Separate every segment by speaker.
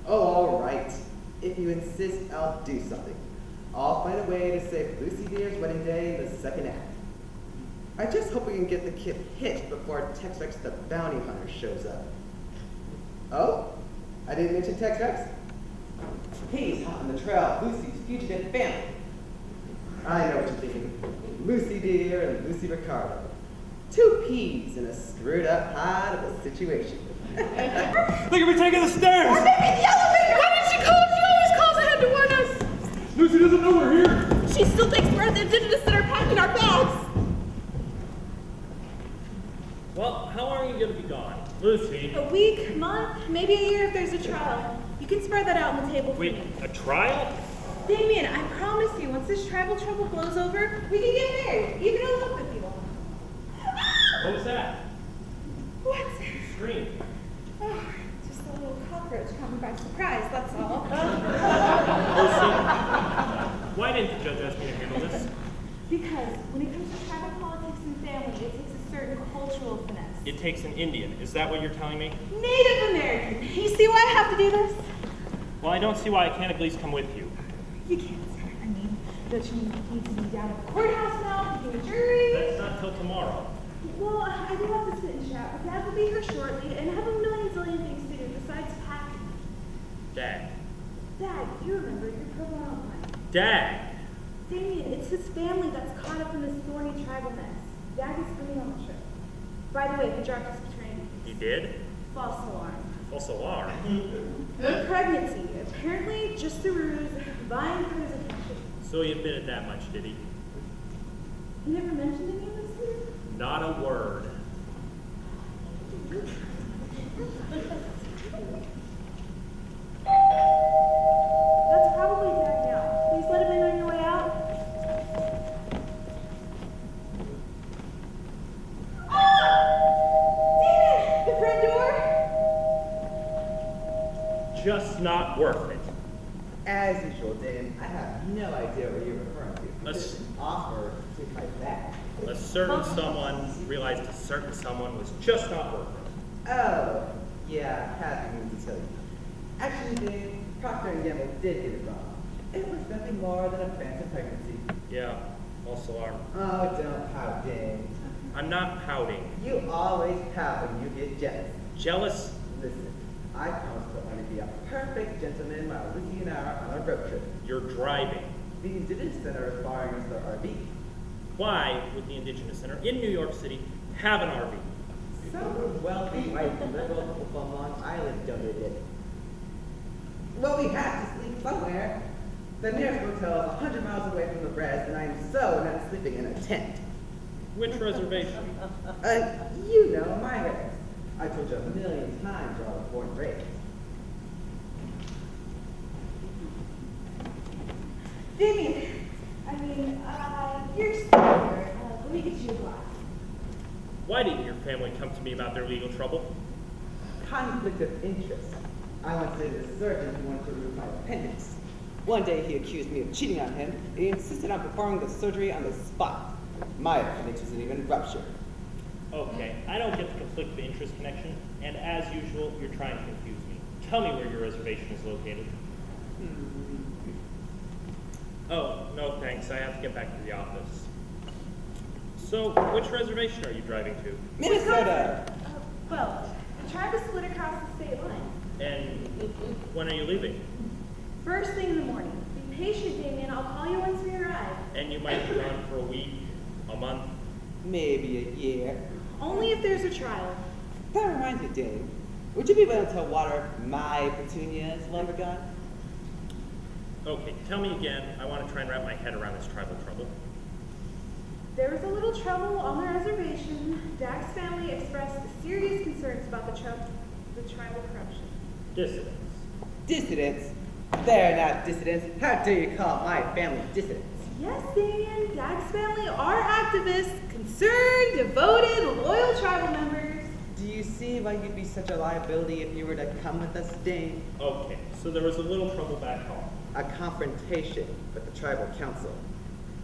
Speaker 1: Oh, all right. If you insist, I'll do something. I'll find a way to save Lucy Deer's wedding day in the second act. I just hope we can get the kid hit before Tex Rex the bounty hunter shows up. Oh? I didn't mention Tex Rex? He's hot on the trail of Lucy's fugitive family. I know what you're thinking. Lucy Deer and Lucy Ricardo. Two peas in a screwed up hide of a situation.
Speaker 2: Look at me taking the stairs!
Speaker 3: Or maybe the elevator! Why didn't she call us? She always calls ahead to warn us!
Speaker 2: Lucy doesn't know we're here!
Speaker 3: She still thinks we're the indigenous that are packing our bags!
Speaker 4: Well, how long are you going to be gone? Lucy.
Speaker 5: A week, month, maybe a year if there's a trial. You can spread that out on the table for
Speaker 4: Wait,
Speaker 5: me.
Speaker 4: a trial?
Speaker 5: Damien, I promise you, once this tribal trouble blows over, we can get married, even elope if you want.
Speaker 4: What was that?
Speaker 5: What?
Speaker 4: You screamed.
Speaker 5: Oh, just a little cockroach coming by surprise, that's all.
Speaker 4: Lucy, why didn't the judge ask me to handle this?
Speaker 5: Because when it comes to tribal politics and family, it takes a certain cultural finesse.
Speaker 4: It takes an Indian. Is that what you're telling me?
Speaker 5: Native American. You see why I have to do this?
Speaker 4: Well, I don't see why I can't at least come with you.
Speaker 5: You can't. I mean, don't you need to be down at the courthouse now, picking a jury?
Speaker 4: That's not till tomorrow.
Speaker 5: Well, I do have to sit and chat, but Dad will be here shortly, and I have a million zillion things to do besides packing.
Speaker 4: Dad.
Speaker 5: Dad, you remember your pro bono plan.
Speaker 4: Dad!
Speaker 5: Damien, it's his family that's caught up in this thorny tribal mess. Dad is coming on the trip. By the way, he dropped his paternity.
Speaker 4: He did?
Speaker 5: False alarm.
Speaker 4: False alarm.
Speaker 5: Pregnancy. Apparently, just a ruse, vying for his attention.
Speaker 4: So he admitted that much, did he?
Speaker 5: You never mentioned any of this to you?
Speaker 4: Not a word.
Speaker 5: That's probably Dad now. Please let him in on your way out. Damn it! The front door?
Speaker 4: Just not worth it.
Speaker 1: As usual, Dan, I have no idea what you're referring to.
Speaker 4: Let's-
Speaker 1: It's an offer to fight back.
Speaker 4: A certain someone realized a certain someone was just not worth it.
Speaker 1: Oh, yeah, happy news to tell you. Actually, Dave, Procter & Gamble did get it wrong. It was nothing more than a phantom pregnancy.
Speaker 4: Yeah, false alarm.
Speaker 1: Oh, don't pout, Dave.
Speaker 4: I'm not pouting.
Speaker 1: You always pout when you get jealous.
Speaker 4: Jealous?
Speaker 1: Listen, I promised to only be a perfect gentleman while Lucy and I are on a road trip.
Speaker 4: You're driving.
Speaker 1: The Indigenous Center is borrowing us their RV.
Speaker 4: Why would the Indigenous Center in New York City have an RV?
Speaker 1: Some wealthy white liberal people from Long Island donated it. Well, we have to sleep somewhere. The nearest hotel is 100 miles away from the res, and I am so not sleeping in a tent.
Speaker 4: Which reservation?
Speaker 1: You know, my res. I told you a million times where I was born and raised.
Speaker 5: Damien, you're still here. Let me get you a glass.
Speaker 4: Why didn't your family come to me about their legal trouble?
Speaker 1: Conflict of interest. I once dated a surgeon who wanted to remove my appendix. One day he accused me of cheating on him, and he insisted on performing the surgery on the spot. My appendix wasn't even ruptured.
Speaker 4: Okay, I don't get the conflict of interest connection, and as usual, you're trying to confuse me. Tell me where your reservation is located. Oh, no thanks, I have to get back to the office. So, which reservation are you driving to?
Speaker 1: Minnesota!
Speaker 5: Well, the tribe is split across the state line.
Speaker 4: And when are you leaving?
Speaker 5: First thing in the morning. Be patient, Damien. I'll call you once we arrive.
Speaker 4: And you might be gone for a week, a month.
Speaker 1: Maybe a year.
Speaker 5: Only if there's a trial.
Speaker 1: That reminds me, Dave. Would you be willing to water my petunias while we're gone?
Speaker 4: Okay, tell me again. I want to try and wrap my head around this tribal trouble.
Speaker 5: There was a little trouble on the reservation. Dag's family expressed serious concerns about the tribal corruption.
Speaker 4: Dissidents.
Speaker 1: Dissidents? They're not dissidents. How dare you call my family dissidents?
Speaker 5: Yes, Damien. Dag's family are activists, concerned, devoted, loyal tribal members.
Speaker 1: Do you see why you'd be such a liability if you were to come with us, Dane?
Speaker 4: Okay, so there was a little trouble back home.
Speaker 1: A confrontation with the tribal council.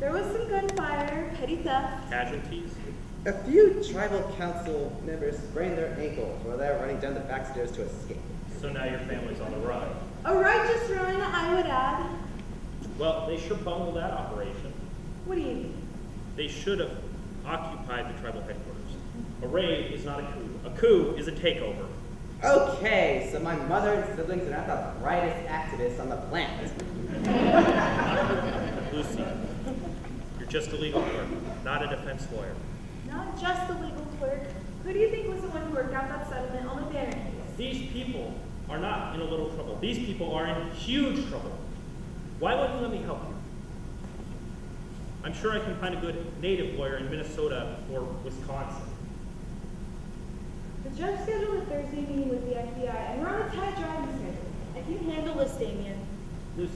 Speaker 5: There was some gunfire, petty theft.
Speaker 4: Casualties?
Speaker 1: A few tribal council members sprained their ankles while they were running down the back stairs to escape.
Speaker 4: So now your family's on the run.
Speaker 5: Dad.
Speaker 4: Well, they sure bungled that operation.
Speaker 5: What do you mean?
Speaker 4: They should have occupied the tribal headquarters. A raid is not a coup. A coup is a takeover.
Speaker 1: Okay, so my mother and siblings are not the brightest activists on the planet.
Speaker 4: Lucy, you're just a legal clerk, not a defense lawyer.
Speaker 5: Not just the legal clerk. Who do you think was the one who worked out that settlement on the Banner case?
Speaker 4: These people are not in a little trouble. These people are in huge trouble. Why won't you let me help you? I'm sure I can find a good native lawyer in Minnesota or Wisconsin.
Speaker 5: The judge scheduled a Thursday meeting with the FBI, and we're on a tight driving schedule. I can handle this, Damien.
Speaker 4: Lucy,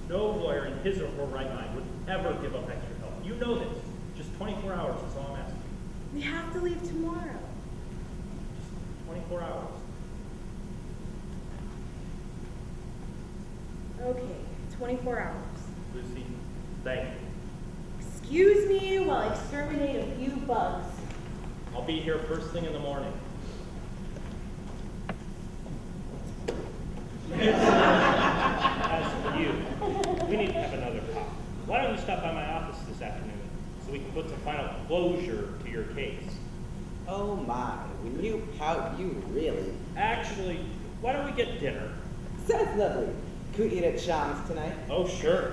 Speaker 4: no lawyer in his or her right mind would ever give up extra help. You know this. Just 24 hours is all I'm asking.
Speaker 5: We have to leave tomorrow.
Speaker 4: Just 24 hours.
Speaker 5: Okay, 24 hours.
Speaker 4: Lucy, thank you.
Speaker 5: Excuse me while I exterminate a few bugs.
Speaker 4: I'll be here first thing in the morning. As for you, we need to have another talk. Why don't you stop by my office this afternoon so we can put some final closure to your case?
Speaker 1: Oh my, when you pout, you really.
Speaker 4: Actually, why don't we get dinner?
Speaker 1: Sounds lovely. Could we eat at Sean's tonight?
Speaker 4: Oh, sure.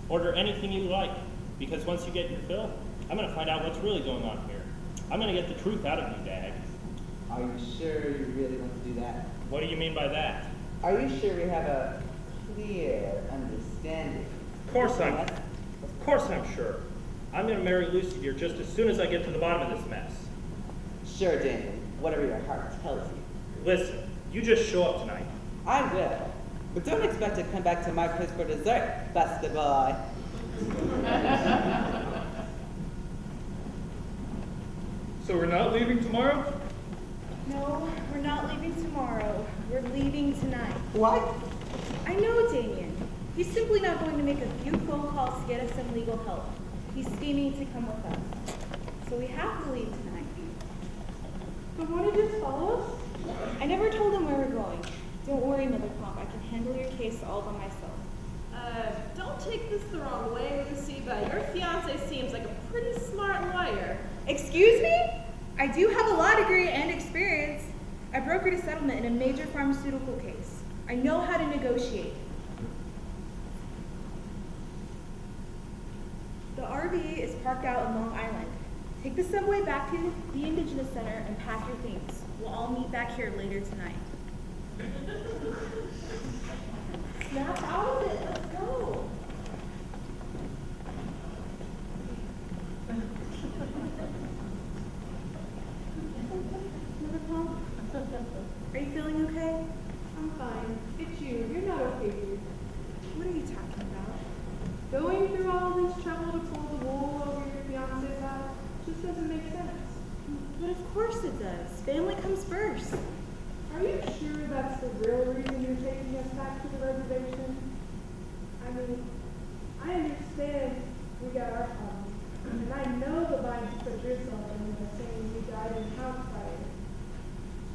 Speaker 4: Order anything you like, because once you get your fill, I'm going to find out what's really going on here. I'm going to get the truth out of you, Dag.
Speaker 1: Are you sure you really want to do that?
Speaker 4: What do you mean by that?
Speaker 1: Are you sure we have a clear understanding?
Speaker 4: Of course I'm sure. I'm going to marry Lucy dear just as soon as I get to the bottom of this mess.
Speaker 1: Sure, Daniel. Whatever your heart tells you.
Speaker 4: Listen, you just show up tonight.
Speaker 1: I will. But don't expect to come back to my place for dessert, busted boy.
Speaker 2: So we're not leaving tomorrow?
Speaker 5: No, we're not leaving tomorrow. We're leaving tonight.
Speaker 1: What?
Speaker 5: I know Damien. He's simply not going to make a few phone calls to get us some legal help. He's scheming to come with us. So we have to leave tonight.
Speaker 3: But won't you just follow us?
Speaker 5: I never told him where we're going. Don't worry, Mother Pomp. I can handle your case all by myself.
Speaker 3: Don't take this the wrong way, Lucy, but your fiance seems like a pretty smart lawyer.
Speaker 5: Excuse me? I do have a law degree and experience. I brokered a settlement in a major pharmaceutical case. I know how to negotiate. The RV is parked out on Long Island. Take the subway back to the Indigenous Center and pack your things. We'll all meet back here later tonight.
Speaker 3: Snap out of it. Let's go.
Speaker 5: Mother Pomp, are you feeling okay?
Speaker 3: I'm fine. It's you. You're not okay, dude.
Speaker 5: What are you talking about?
Speaker 3: Going through all this trouble to pull the wool over your fiance's eyes just doesn't make sense.
Speaker 5: But of course it does. Family comes first.
Speaker 3: Are you sure that's the real reason you're taking us back to the reservation? I mean, I understand we got our problems, and I know the vines put yours on when they're saying you died in house fire.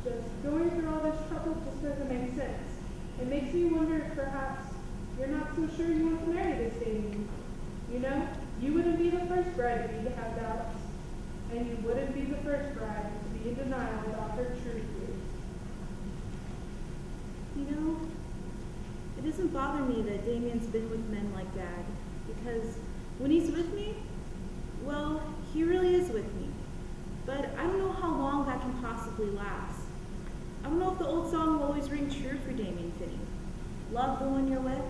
Speaker 3: Just going through all this trouble just doesn't make sense. It makes me wonder if perhaps you're not so sure you want to marry this Damien. You know, you wouldn't be the first bride to have doubts, and you wouldn't be the first bride to be in denial about her true views.
Speaker 5: You know, it doesn't bother me that Damien's been with men like Dad, because when he's with me, well, he really is with me. But I don't know how long that can possibly last. I don't know if the old song will always ring true for Damien Finney. Love the one you're with?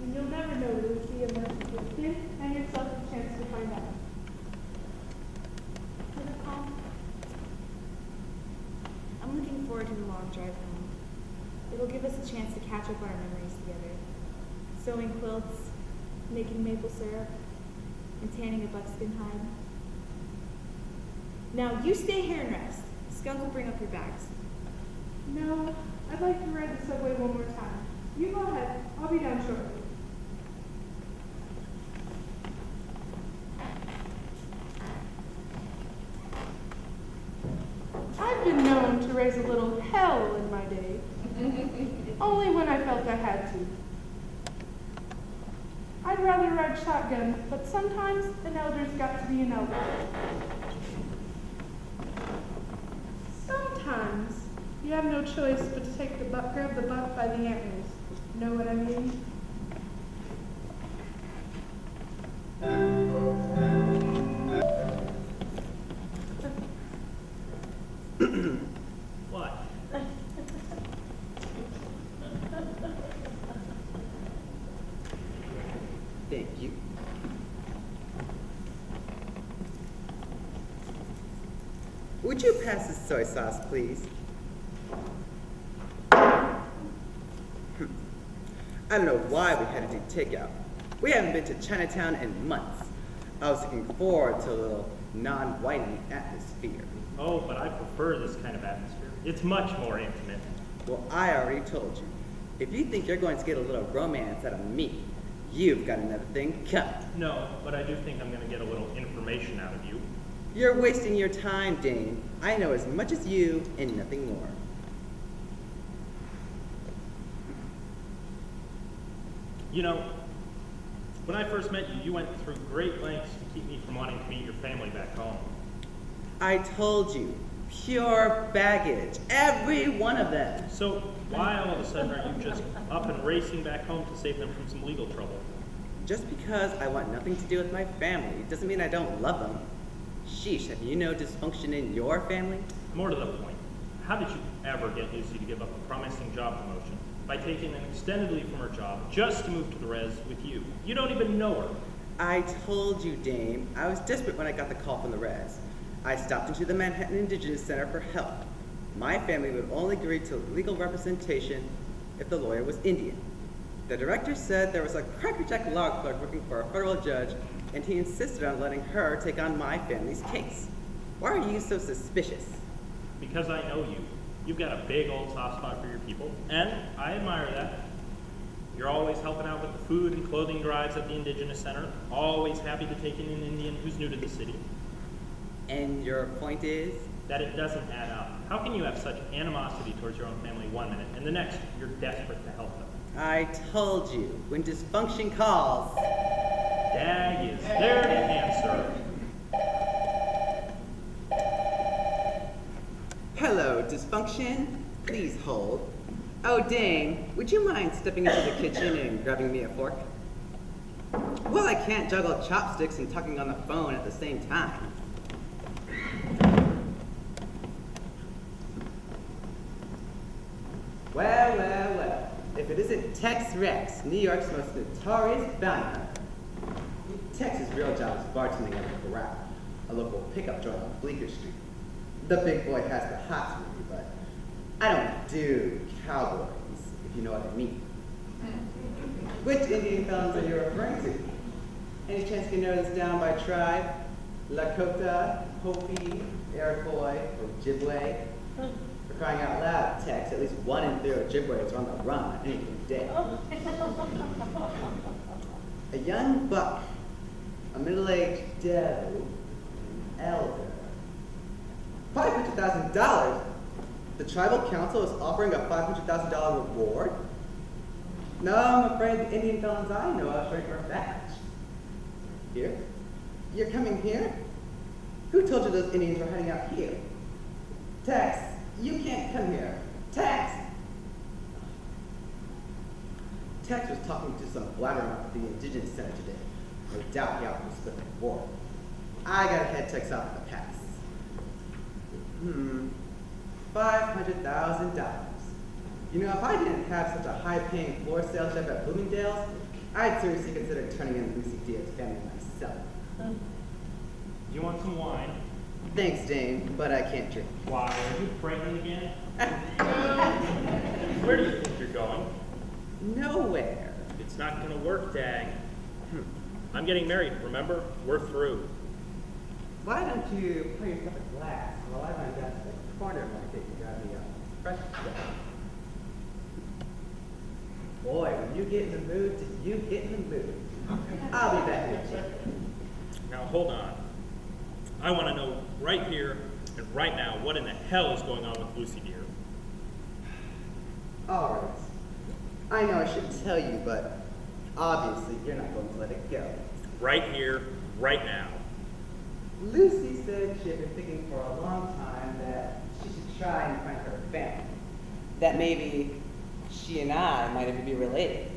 Speaker 3: And you'll never know, Lucy, unless you give him and yourself a chance to find out.
Speaker 5: Mother Pomp, I'm looking forward to the long drive home. It'll give us a chance to catch up on our memories together. Sewing quilts, making maple syrup, and tanning a buckskin hide. Now you stay here and rest. Skunk will bring up your bags.
Speaker 3: No, I'd like to ride the subway one more time. You go ahead. I'll be down shortly. I've been known to raise a little hell in my day. Only when I felt I had to. I'd rather ride shotgun, but sometimes an elder's got to be an elder. Sometimes you have no choice but to grab the buck by the antlers. Know what I mean?
Speaker 4: What?
Speaker 1: Thank you. Would you pass the soy sauce, please? I don't know why we had to do takeout. We haven't been to Chinatown in months. I was looking forward to a little non-whiting atmosphere.
Speaker 4: Oh, but I prefer this kind of atmosphere. It's much more intimate.
Speaker 1: Well, I already told you. If you think you're going to get a little romance out of me, you've got another thing coming.
Speaker 4: No, but I do think I'm going to get a little information out of you.
Speaker 1: You're wasting your time, Dane. I know as much as you and nothing more.
Speaker 4: You know, when I first met you, you went through great lengths to keep me from wanting to meet your family back home.
Speaker 1: I told you, pure baggage, every one of them.
Speaker 4: So why all of a sudden are you just up and racing back home to save them from some legal trouble?
Speaker 1: Just because I want nothing to do with my family doesn't mean I don't love them. Sheesh, have you no dysfunction in your family?
Speaker 4: More to the point, how did you ever get Lucy to give up a promising job promotion by taking an extended leave from her job just to move to the res with you? You don't even know her.
Speaker 1: I told you, Dame. I was desperate when I got the call from the res. I stopped into the Manhattan Indigenous Center for help. My family would only agree to legal representation if the lawyer was Indian. The director said there was a crackerjack law clerk working for a federal judge, and he insisted on letting her take on my family's case. Why are you so suspicious?
Speaker 4: Because I know you. You've got a big old soft spot for your people, and I admire that. You're always helping out with the food and clothing drives at the Indigenous Center, always happy to take in an Indian who's new to the city.
Speaker 1: And your point is?
Speaker 4: That it doesn't add up. How can you have such animosity towards your own family one minute, and the next you're desperate to help them?
Speaker 1: I told you, when dysfunction calls.
Speaker 4: Dag is there to answer.
Speaker 1: Hello, dysfunction. Please hold. Oh, Dane, would you mind stepping into the kitchen and grabbing me a fork? Well, I can't juggle chopsticks and talking on the phone at the same time. Well, well, well. If it isn't Tex Rex, New York's most notorious bounty hunter. Tex's real job is bartending at the Corral, a local pickup joint on Bleecker Street. The big boy has the hots with me, but I don't do cowboys, if you know what I mean. Which Indian felons are you referring to? Any chance you can narrow this down by tribe? Lakota, Hopi, Iroquois, or Ojibwe? For crying out loud, Tex, at least 1 in 3 Ojibwe is on the run on any given day. A young buck, a middle-aged doe, an elder. $500,000? The tribal council is offering a $500,000 reward? No, I'm afraid the Indian felons I know are straight for a badge. Here? You're coming here? Who told you those Indians were heading out here? Tex, you can't come here. Tex! Tex was talking to some blabbermouth at the Indigenous Center today. No doubt he offered to split the reward. I gotta head Tex out for the pass. $500,000. You know, if I didn't have such a high-paying floor sales job at Bloomingdale's, I'd seriously consider turning in Lucy Diaz's family myself.
Speaker 4: You want some wine?
Speaker 1: Thanks, Dane, but I can't drink.
Speaker 4: Why, are you pregnant again? Where do you think you're going?
Speaker 1: Nowhere.
Speaker 4: It's not gonna work, Dag. I'm getting married, remember? We're through.
Speaker 1: Why don't you pour yourself a glass while I run down to the corner market and grab me a fresh drink? Boy, when you get in the mood, you get in the mood. I'll be back with you.
Speaker 4: Now hold on. I want to know right here and right now what in the hell is going on with Lucy dear.
Speaker 1: All right. I know I shouldn't tell you, but Obviously, you're not going to let it go.
Speaker 4: Right here, right now.
Speaker 1: Lucy said she had been thinking for a long time that she should try and find her family. That maybe she and I might even be related.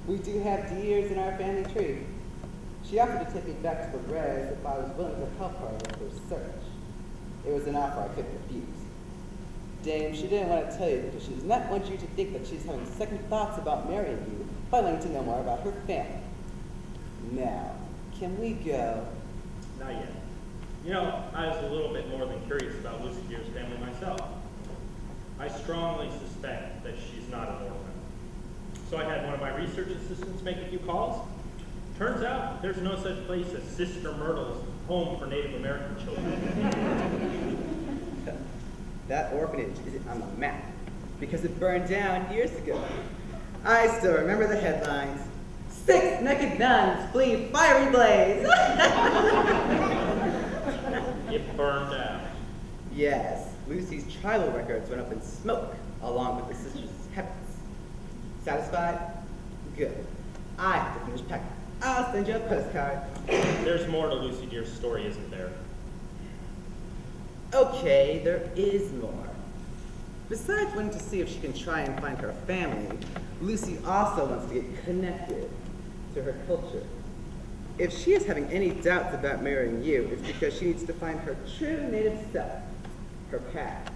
Speaker 1: We do have deers in our family tree. She offered to take me back to the res if I was willing to help her with her search. It was an offer I couldn't refuse. Dame, she didn't want to tell you because she does not want you to think that she's having second thoughts about marrying you by wanting to know more about her family. Now, can we go?
Speaker 4: Not yet. You know, I was a little bit more than curious about Lucy Deer's family myself. I strongly suspect that she's not an orphan. So I had one of my research assistants make a few calls. Turns out there's no such place as Sister Myrtle's home for Native American children.
Speaker 1: That orphanage isn't on the map because it burned down years ago. I still remember the headlines. 6 naked nuns flee fiery blaze.
Speaker 4: It burned down.
Speaker 1: Yes, Lucy's tribal records went up in smoke along with the sisters' heavens. Satisfied? Good. I have to finish packing. I'll send you a postcard.
Speaker 4: There's more to Lucy Deer's story, isn't there?
Speaker 1: Okay, there is more. Besides wanting to see if she can try and find her family, Lucy also wants to get connected to her culture. If she is having any doubts about marrying you, it's because she needs to find her true native self, her path.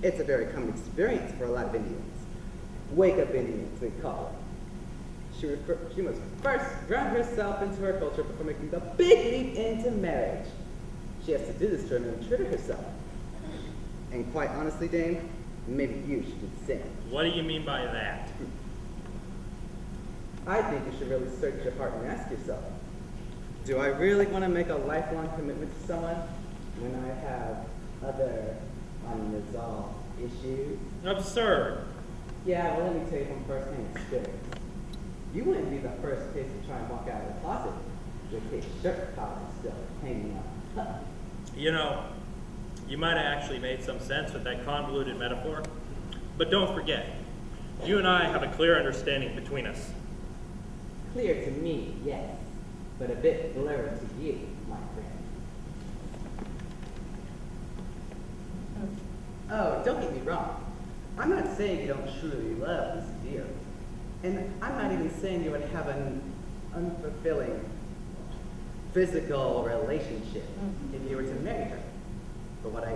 Speaker 1: It's a very common experience for a lot of Indians. Wake-up Indians, we call it. She must first ground herself into her culture before making the big leap into marriage. She has to do this to remain true to herself. And quite honestly, Dame, maybe you should do the same.
Speaker 4: What do you mean by that?
Speaker 1: I think you should really search your heart and ask yourself, do I really want to make a lifelong commitment to someone when I have other unresolved issues?
Speaker 4: Absurd.
Speaker 1: Yeah, well, let me tell you from first-hand experience. You wouldn't be the first case to try and walk out of the closet with his shirt collar still hanging up.
Speaker 4: You know, you might have actually made some sense with that convoluted metaphor. But don't forget, you and I have a clear understanding between us.
Speaker 1: Clear to me, yes, but a bit blurry to you, my friend. Oh, don't get me wrong. I'm not saying you don't truly love Lucy Deer. And I'm not even saying you would have an unfulfilling physical relationship if you were to marry her. But what I